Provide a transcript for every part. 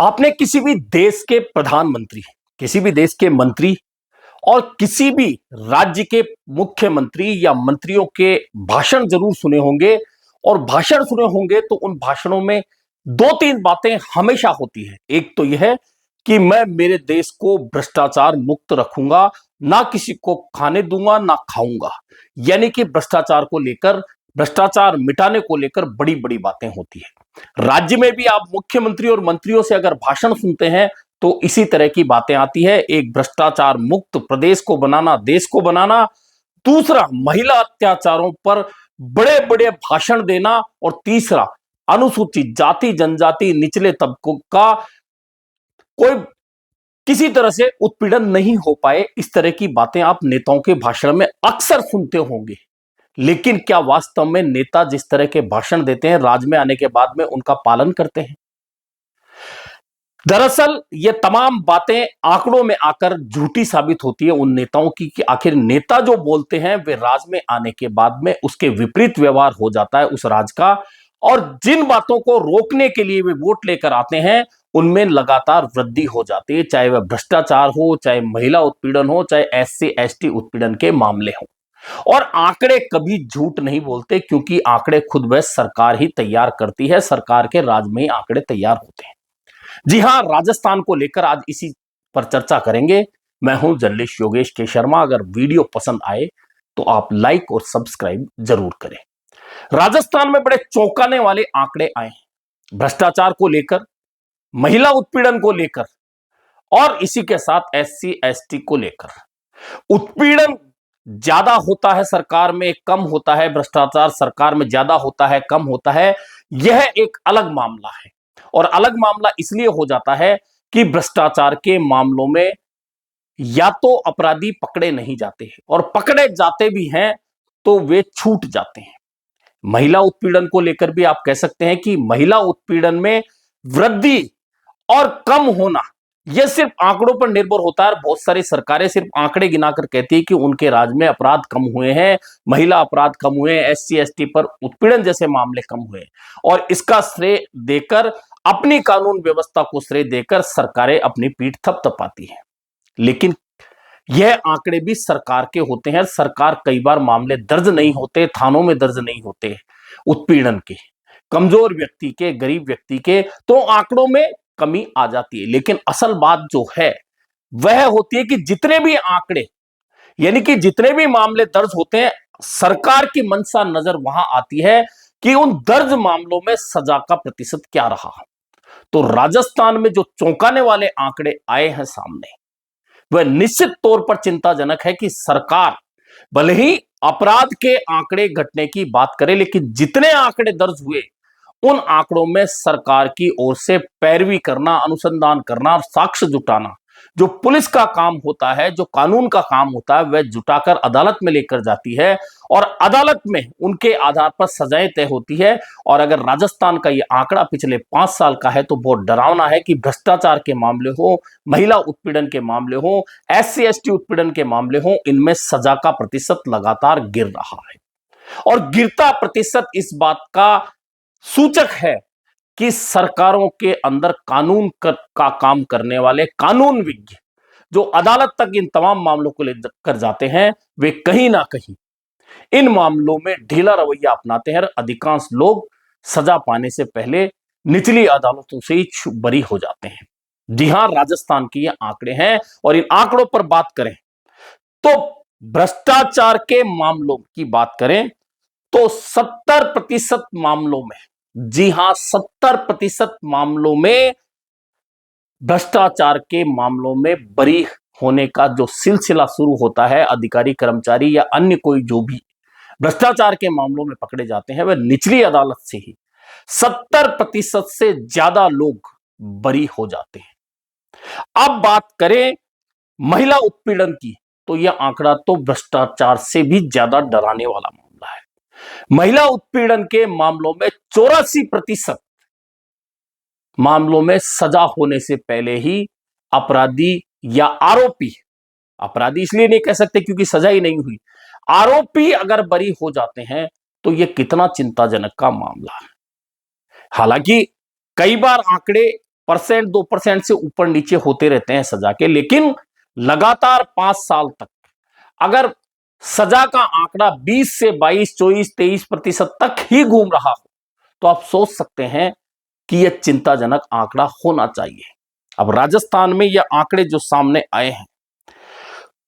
आपने किसी भी देश के प्रधानमंत्री, किसी भी देश के मंत्री और किसी भी राज्य के मुख्यमंत्री या मंत्रियों के भाषण जरूर सुने होंगे। और भाषण सुने होंगे तो उन भाषणों में दो तीन बातें हमेशा होती है। एक तो यह है कि मैं मेरे देश को भ्रष्टाचार मुक्त रखूंगा, ना किसी को खाने दूंगा ना खाऊंगा। यानी कि भ्रष्टाचार को लेकर, भ्रष्टाचार मिटाने को लेकर बड़ी बड़ी बातें होती है। राज्य में भी आप मुख्यमंत्री और मंत्रियों से अगर भाषण सुनते हैं तो इसी तरह की बातें आती है। एक, भ्रष्टाचार मुक्त प्रदेश को बनाना, देश को बनाना। दूसरा, महिला अत्याचारों पर बड़े बड़े भाषण देना। और तीसरा, अनुसूचित जाति, जनजाति, निचले तबकों का कोई किसी तरह से उत्पीड़न नहीं हो पाए। इस तरह की बातें आप नेताओं के भाषण में अक्सर सुनते होंगे। लेकिन क्या वास्तव में नेता जिस तरह के भाषण देते हैं, राज में आने के बाद में उनका पालन करते हैं? दरअसल ये तमाम बातें आंकड़ों में आकर झूठी साबित होती है उन नेताओं की कि आखिर नेता जो बोलते हैं वे राज में आने के बाद में उसके विपरीत व्यवहार हो जाता है उस राज का। और जिन बातों को रोकने के लिए वे वोट लेकर आते हैं उनमें लगातार वृद्धि हो जाती है, चाहे वह भ्रष्टाचार हो, चाहे महिला उत्पीड़न हो, चाहे SC ST उत्पीड़न के मामले हो। और आंकड़े कभी झूठ नहीं बोलते, क्योंकि आंकड़े खुद वह सरकार ही तैयार करती है। सरकार के राज में ही आंकड़े तैयार होते हैं। जी हां, राजस्थान को लेकर आज इसी पर चर्चा करेंगे। मैं हूं जर्नलिस्ट योगेश के शर्मा। अगर वीडियो पसंद आए तो आप लाइक और सब्सक्राइब जरूर करें। राजस्थान में बड़े चौंकाने वाले आंकड़े आए हैं भ्रष्टाचार को लेकर, महिला उत्पीड़न को लेकर और इसी के साथ SC ST को लेकर। उत्पीड़न ज्यादा होता है सरकार में, कम होता है भ्रष्टाचार सरकार में, ज्यादा होता है कम होता है, यह एक अलग मामला है। और अलग मामला इसलिए हो जाता है कि भ्रष्टाचार के मामलों में या तो अपराधी पकड़े नहीं जाते हैं, और पकड़े जाते भी हैं तो वे छूट जाते हैं। महिला उत्पीड़न को लेकर भी आप कह सकते हैं कि महिला उत्पीड़न में वृद्धि और कम होना यह सिर्फ आंकड़ों पर निर्भर होता है। बहुत सारी सरकारें सिर्फ आंकड़े गिनाकर कहती है कि उनके राज्य में अपराध कम हुए हैं, महिला अपराध कम हुए हैं, SC ST पर उत्पीड़न जैसे मामले कम हुए, और इसका श्रेय देकर, अपनी कानून व्यवस्था को श्रेय देकर सरकारें अपनी पीठ थपथपाती हैं। लेकिन यह आंकड़े भी सरकार के होते हैं। सरकार कई बार मामले दर्ज नहीं होते, थानों में दर्ज नहीं होते उत्पीड़न के, कमजोर व्यक्ति के, गरीब व्यक्ति के, तो आंकड़ों में कमी आ जाती है। लेकिन असल बात जो है वह होती है कि जितने भी आंकड़े, यानी कि जितने भी मामले दर्ज होते हैं, सरकार की मंशा नजर वहां आती है कि उन दर्ज मामलों में सजा का प्रतिशत क्या रहा। तो राजस्थान में जो चौंकाने वाले आंकड़े आए हैं सामने, वह निश्चित तौर पर चिंताजनक है कि सरकार भले ही अपराध के आंकड़े घटने की बात करे, लेकिन जितने आंकड़े दर्ज हुए उन आंकड़ों में सरकार की ओर से पैरवी करना, अनुसंधान करना, साक्ष्य जुटाना, जो पुलिस का काम होता है, जो कानून का काम होता है, वह जुटाकर अदालत में लेकर जाती है और अदालत में उनके आधार पर सजाएं तय होती है। और अगर राजस्थान का यह आंकड़ा पिछले 5 साल का है तो बहुत डरावना है कि भ्रष्टाचार के मामले हो, महिला उत्पीड़न के मामले हो, SC ST उत्पीड़न के मामले हो, इनमें सजा का प्रतिशत लगातार गिर रहा है। और गिरता प्रतिशत इस बात का सूचक है कि सरकारों के अंदर कानून का काम करने वाले कानून विज्ञ जो अदालत तक इन तमाम मामलों को लेकर जाते हैं, वे कहीं ना कहीं इन मामलों में ढीला रवैया अपनाते हैं। अधिकांश लोग सजा पाने से पहले निचली अदालतों से ही बरी हो जाते हैं। जी हां, राजस्थान के ये आंकड़े हैं। और इन आंकड़ों पर बात करें तो भ्रष्टाचार के मामलों की बात करें तो 70% मामलों में, जी हां, 70% मामलों में भ्रष्टाचार के मामलों में बरी होने का जो सिलसिला शुरू होता है, अधिकारी, कर्मचारी या अन्य कोई जो भी भ्रष्टाचार के मामलों में पकड़े जाते हैं, वह निचली अदालत से ही 70% से ज्यादा लोग बरी हो जाते हैं। अब बात करें महिला उत्पीड़न की तो यह आंकड़ा तो भ्रष्टाचार से भी ज्यादा डराने वाला मामला है। महिला उत्पीड़न के मामलों में 84% मामलों में सजा होने से पहले ही अपराधी या आरोपी, अपराधी इसलिए नहीं कह सकते क्योंकि सजा ही नहीं हुई, आरोपी अगर बरी हो जाते हैं तो यह कितना चिंताजनक का मामला है। हालांकि कई बार आंकड़े परसेंट 2% से ऊपर नीचे होते रहते हैं सजा के, लेकिन लगातार 5 साल तक अगर सजा का आंकड़ा 20 से 22, 24, 23% तक ही घूम रहा हो तो आप सोच सकते हैं कि यह चिंताजनक आंकड़ा होना चाहिए। अब राजस्थान में यह आंकड़े जो सामने आए हैं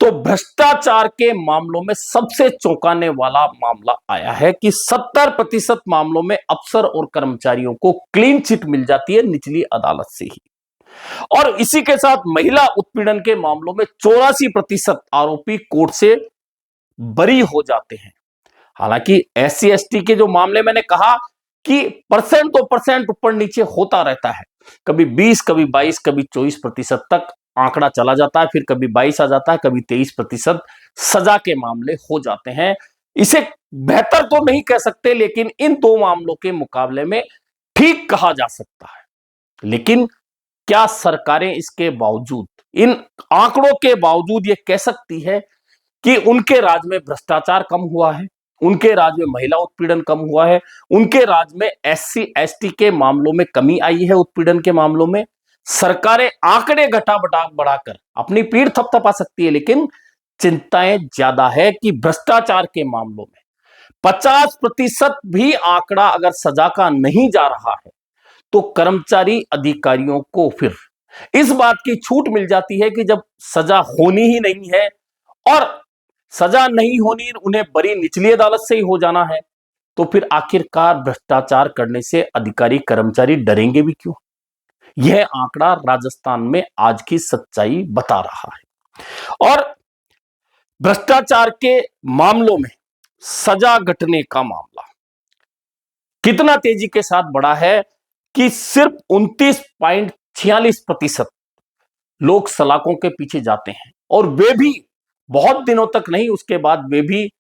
तो भ्रष्टाचार के मामलों में सबसे चौंकाने वाला मामला आया है कि 70% मामलों में अफसर और कर्मचारियों को क्लीन चिट मिल जाती है निचली अदालत से ही। और इसी के साथ महिला उत्पीड़न के मामलों में 84% आरोपी कोर्ट से बरी हो जाते हैं। हालांकि SC ST के जो मामले मैंने कहा कि परसेंट तो परसेंट ऊपर नीचे होता रहता है, कभी 20, कभी 22, कभी 24% तक आंकड़ा चला जाता है, फिर कभी 22 आ जाता है, कभी 23% सजा के मामले हो जाते हैं। इसे बेहतर तो नहीं कह सकते, लेकिन इन दो मामलों के मुकाबले में ठीक कहा जा सकता है। लेकिन क्या सरकारें इसके बावजूद, इन आंकड़ों के बावजूद यह कह सकती है कि उनके राज्य में भ्रष्टाचार कम हुआ है, उनके राज्य में महिला उत्पीड़न कम हुआ है, उनके राज्य में SC ST के मामलों में कमी आई है, उत्पीड़न के मामलों में? सरकारें आंकड़े घटा बढ़ाकर अपनी पीठ थपथपा सकती है, लेकिन चिंताएं ज्यादा है कि भ्रष्टाचार के मामलों में 50% भी आंकड़ा अगर सजा का नहीं जा रहा है तो कर्मचारी अधिकारियों को फिर इस बात की छूट मिल जाती है कि जब सजा होनी ही नहीं है और सजा नहीं होनी, उन्हें बरी निचली अदालत से ही हो जाना है, तो फिर आखिरकार भ्रष्टाचार करने से अधिकारी कर्मचारी डरेंगे भी क्यों? यह आंकड़ा राजस्थान में आज की सच्चाई बता रहा है। और भ्रष्टाचार के मामलों में सजा घटने का मामला कितना तेजी के साथ बढ़ा है कि सिर्फ 29.46% लोग सलाखों के पीछे जाते हैं, और वे भी बहुत दिनों तक नहीं, उसके बाद वे भी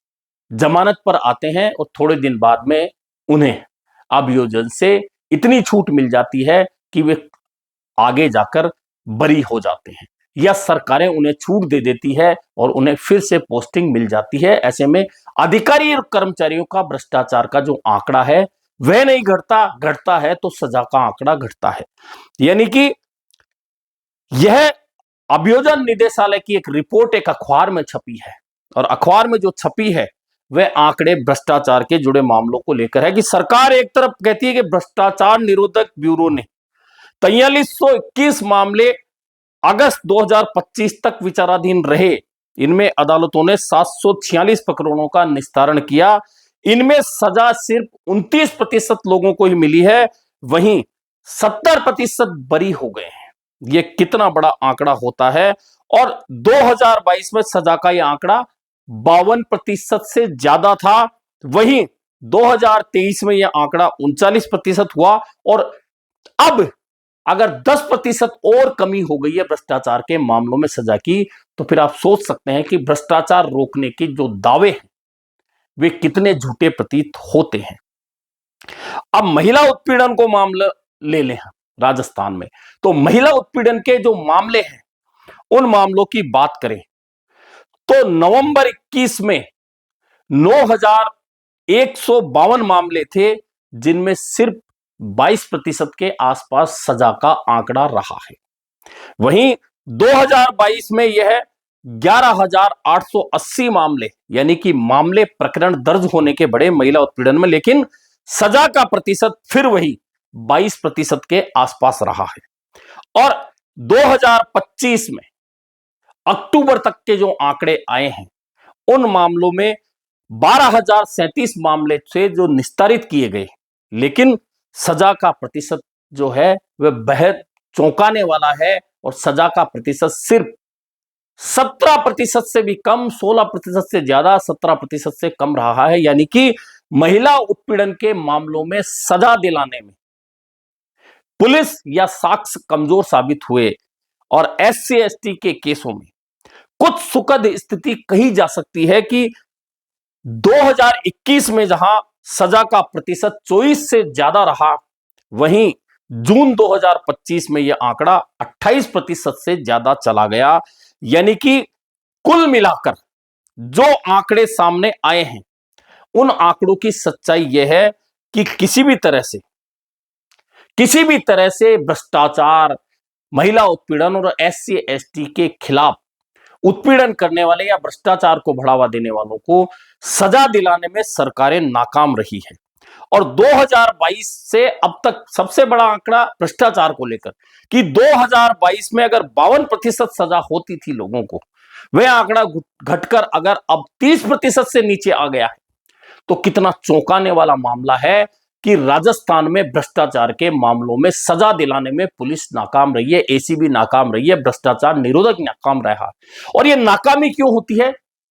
जमानत पर आते हैं और थोड़े दिन बाद में उन्हें अभियोजन से इतनी छूट मिल जाती है कि वे आगे जाकर बरी हो जाते हैं, या सरकारें उन्हें छूट दे देती है और उन्हें फिर से पोस्टिंग मिल जाती है। ऐसे में अधिकारी और कर्मचारियों का भ्रष्टाचार का जो आंकड़ा है वह नहीं घटता है तो सजा का आंकड़ा घटता है। यानी कि यह अभियोजन निदेशालय की एक रिपोर्ट एक अखबार में छपी है, और अखबार में जो छपी है वह आंकड़े भ्रष्टाचार के जुड़े मामलों को लेकर है कि सरकार एक तरफ कहती है कि भ्रष्टाचार निरोधक ब्यूरो ने 4321 मामले अगस्त 2025 तक विचाराधीन रहे। इनमें अदालतों ने 746 प्रकरणों का निस्तारण किया। इनमें सजा सिर्फ 29% लोगों को ही मिली है, वहीं 70% बरी हो गए हैं। यह कितना बड़ा आंकड़ा होता है। और 2022 में सजा का यह आंकड़ा 52% से ज्यादा था, वहीं 2023 में यह आंकड़ा 39% हुआ। और अब अगर 10% और कमी हो गई है भ्रष्टाचार के मामलों में सजा की, तो फिर आप सोच सकते हैं कि भ्रष्टाचार रोकने के जो दावे हैं वे कितने झूठे प्रतीत होते हैं। अब महिला उत्पीड़न को मामला ले लें राजस्थान में, तो महिला उत्पीड़न के जो मामले हैं उन मामलों की बात करें तो नवंबर 21 में 9152 मामले थे, जिनमें सिर्फ 22% के आसपास सजा का आंकड़ा रहा है। वहीं 2022 में यह 11,880 मामले, यानी कि मामले प्रकरण दर्ज होने के बड़े महिला उत्पीड़न में, लेकिन सजा का प्रतिशत फिर वही 22% के आसपास रहा है। और 2025 में अक्टूबर तक के जो आंकड़े आए हैं उन मामलों में 12,037 मामले थे जो निस्तारित किए गए, लेकिन सजा का प्रतिशत जो है वह बेहद चौंकाने वाला है, और सजा का प्रतिशत सिर्फ 17% से भी कम, 16% से ज्यादा, 17% से कम रहा है। यानी कि महिला उत्पीड़न के मामलों में सजा दिलाने में पुलिस या साक्ष्य कमजोर साबित हुए, और SC ST के केसों में कुछ सुखद स्थिति कही जा सकती है कि 2021 में जहां सजा का प्रतिशत 24 से ज्यादा रहा, वहीं जून 2025 में यह आंकड़ा 28% से ज्यादा चला गया। यानी कि कुल मिलाकर जो आंकड़े सामने आए हैं उन आंकड़ों की सच्चाई यह है कि किसी भी तरह से किसी भी तरह से भ्रष्टाचार, महिला उत्पीड़न और SC ST के खिलाफ उत्पीड़न करने वाले या भ्रष्टाचार को बढ़ावा देने वालों को सजा दिलाने में सरकारें नाकाम रही है। और 2022 से अब तक सबसे बड़ा आंकड़ा भ्रष्टाचार को लेकर कि 2022 में अगर 52% सजा होती थी लोगों को, वह आंकड़ा घटकर अगर अब 30% से नीचे आ गया है, तो कितना चौंकाने वाला मामला है कि राजस्थान में भ्रष्टाचार के मामलों में सजा दिलाने में पुलिस नाकाम रही है, ACB नाकाम रही है, भ्रष्टाचार निरोधक नाकाम रहा। और यह नाकामी क्यों होती है?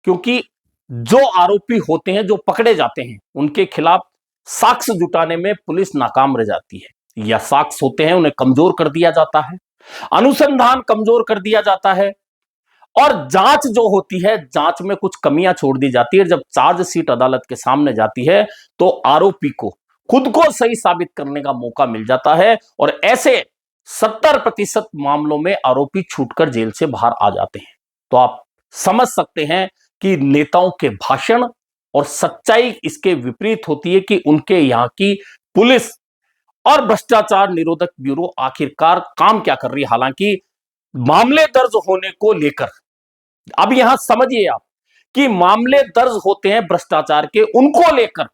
क्योंकि जो आरोपी होते हैं, जो पकड़े जाते हैं, उनके खिलाफ साक्ष्य जुटाने में पुलिस नाकाम रह जाती है, या साक्ष्य होते हैं उन्हें कमजोर कर दिया जाता है, अनुसंधान कमजोर कर दिया जाता है, और जांच जो होती है, जांच में कुछ कमियां छोड़ दी जाती है। जब चार्जशीट अदालत के सामने जाती है तो आरोपी को खुद को सही साबित करने का मौका मिल जाता है, और ऐसे 70% मामलों में आरोपी छूटकर जेल से बाहर आ जाते हैं। तो आप समझ सकते हैं कि नेताओं के भाषण और सच्चाई इसके विपरीत होती है कि उनके यहां की पुलिस और भ्रष्टाचार निरोधक ब्यूरो आखिरकार काम क्या कर रही है। हालांकि मामले दर्ज होने को लेकर, अब यहां समझिए आप कि मामले दर्ज होते हैं भ्रष्टाचार के, उनको लेकर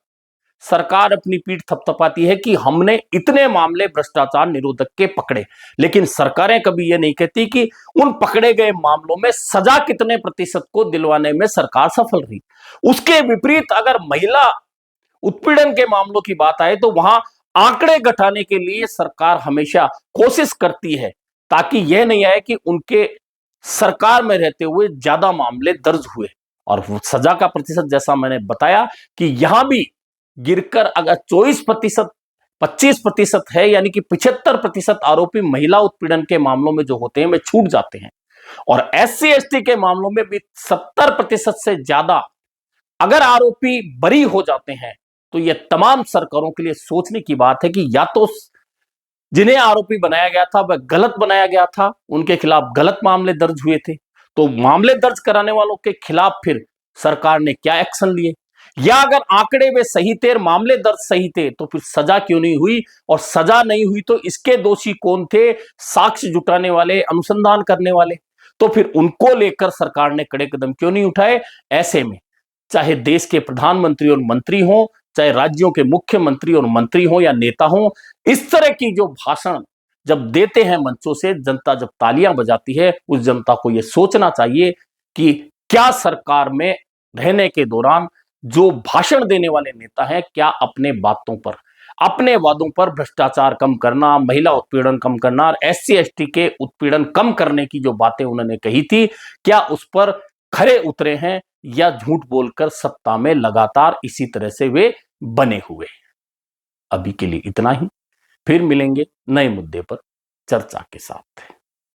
सरकार अपनी पीठ थपथपाती है कि हमने इतने मामले भ्रष्टाचार निरोधक के पकड़े, लेकिन सरकारें कभी यह नहीं कहती कि उन पकड़े गए मामलों में सजा कितने प्रतिशत को दिलवाने में सरकार सफल रही। उसके विपरीत अगर महिला उत्पीड़न के मामलों की बात आए तो वहां आंकड़े घटाने के लिए सरकार हमेशा कोशिश करती है, ताकि यह नहीं आए कि उनके सरकार में रहते हुए ज्यादा मामले दर्ज हुए। और सजा का प्रतिशत जैसा मैंने बताया कि यहां भी गिरकर अगर 24%, 25% है, यानी कि 75% आरोपी महिला उत्पीड़न के मामलों में जो होते हैं वे छूट जाते हैं, और SC ST के मामलों में भी 70% से ज्यादा अगर आरोपी बरी हो जाते हैं, तो यह तमाम सरकारों के लिए सोचने की बात है कि या तो जिन्हें आरोपी बनाया गया था वह गलत बनाया गया था, उनके खिलाफ गलत मामले दर्ज हुए थे, तो मामले दर्ज कराने वालों के खिलाफ फिर सरकार ने क्या एक्शन लिए, या अगर आंकड़े वे सही थे, मामले दर्ज सही थे, तो फिर सजा क्यों नहीं हुई, और सजा नहीं हुई तो इसके दोषी कौन थे, साक्ष्य जुटाने वाले, अनुसंधान करने वाले, तो फिर उनको लेकर सरकार ने कड़े कदम क्यों नहीं उठाए। ऐसे में चाहे देश के प्रधानमंत्री और मंत्री हो, चाहे राज्यों के मुख्यमंत्री और मंत्री हो या नेता हो, इस तरह की जो भाषण जब देते हैं मंचों से, जनता जब तालियां बजाती है, उस जनता को यह सोचना चाहिए कि क्या सरकार में रहने के दौरान जो भाषण देने वाले नेता हैं, क्या अपने बातों पर, अपने वादों पर, भ्रष्टाचार कम करना, महिला उत्पीड़न कम करना और SC ST के उत्पीड़न कम करने की जो बातें उन्होंने कही थी, क्या उस पर खरे उतरे हैं, या झूठ बोलकर सत्ता में लगातार इसी तरह से वे बने हुए। अभी के लिए इतना ही, फिर मिलेंगे नए मुद्दे पर चर्चा के साथ।